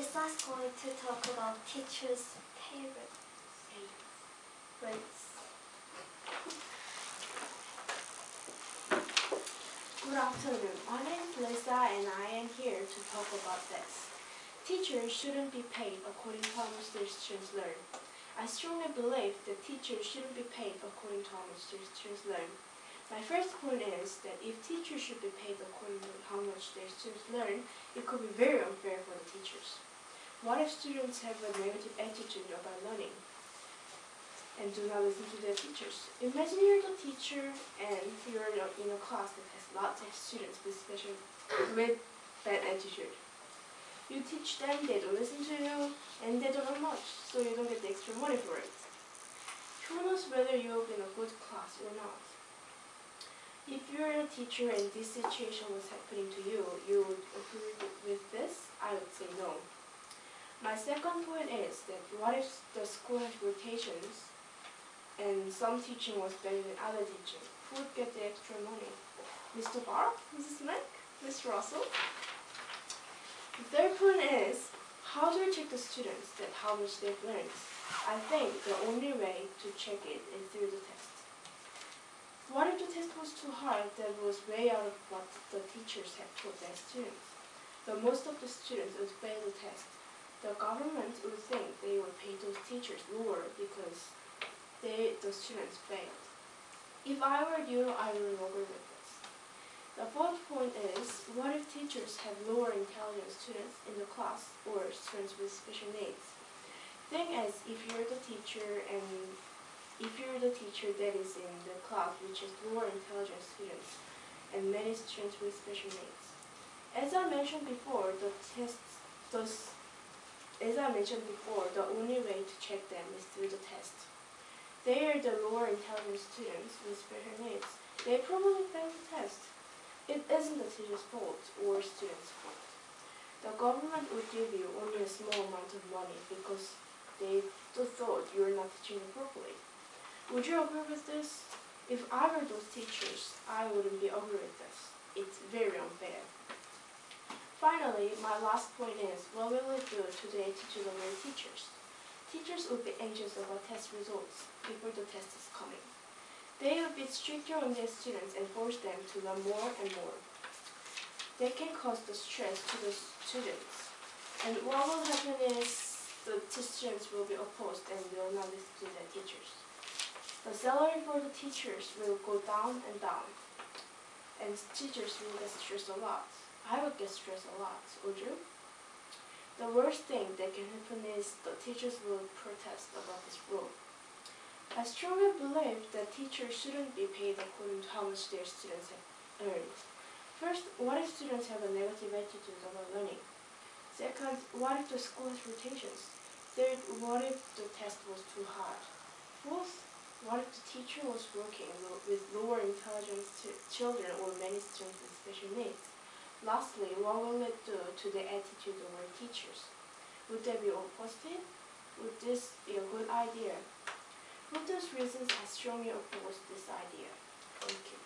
Lisa is going to talk about teachers' pay rates. Good afternoon. My name is Lisa and I am here to talk about this. Teachers shouldn't be paid according to how much their students learn. I strongly believe that teachers shouldn't be paid according to how much their students learn. My first point is that if teachers should be paid according to how much their students learn, it could be very unfair for the teachers. What if students have a negative attitude about learning and do not listen to their teachers? Imagine you're the teacher and you're in a class that has lots of students with bad attitude. You teach them, they don't listen to you, and they don't learn much, so you don't get the extra money for it. Who knows whether you're in a good class or not? If you're a teacher and this situation was happening to you, you would agree with this? I would say no. My second point is that what if the school has rotations and some teaching was better than other teaching? Who would get the extra money? Mr. Barr? Mrs. Mack? Mr. Russell? The third point is, how do we check the students that how much they've learned? I think the only way to check it is through the test. What if the test was too hard that was way out of what the teachers have taught their students? But most of the students would fail the test. The government would think they would pay those teachers lower because the students failed. If I were you, I would agree with this. The fourth point is, what if teachers have lower intelligence students in the class or students with special needs? Thing is, if you're the teacher that is in the class which has lower intelligence students and many students with special needs. As I mentioned before, the only way to check them is through the test. They are the lower intelligence students with special needs. They probably failed the test. It isn't the teacher's fault or student's fault. The government would give you only a small amount of money because they thought you were not teaching them properly. Would you agree with this? If I were those teachers, I wouldn't be agree with this. It's very unfair. Finally, my last point is, what will it do to the attitude of our teachers? Teachers would be anxious about test results before the test is coming. They would be stricter on their students and force them to learn more and more. They can cause the stress to the students. And what will happen is the students will be opposed and will not listen to their teachers. The salary for the teachers will go down and down. And teachers will get stressed a lot. I would get stressed a lot, would you? The worst thing that can happen is the teachers will protest about this rule. I strongly believe that teachers shouldn't be paid according to how much their students have earned. First, what if students have a negative attitude about learning? Second, what if the school has rotations? Third, what if the test was too hard? Fourth, what if the teacher was working with lower intelligence children or many students with special needs? Lastly, what will it do to the attitude of our teachers? Would they be all positive? Would this be a good idea? For those reasons, I strongly oppose this idea. Thank you.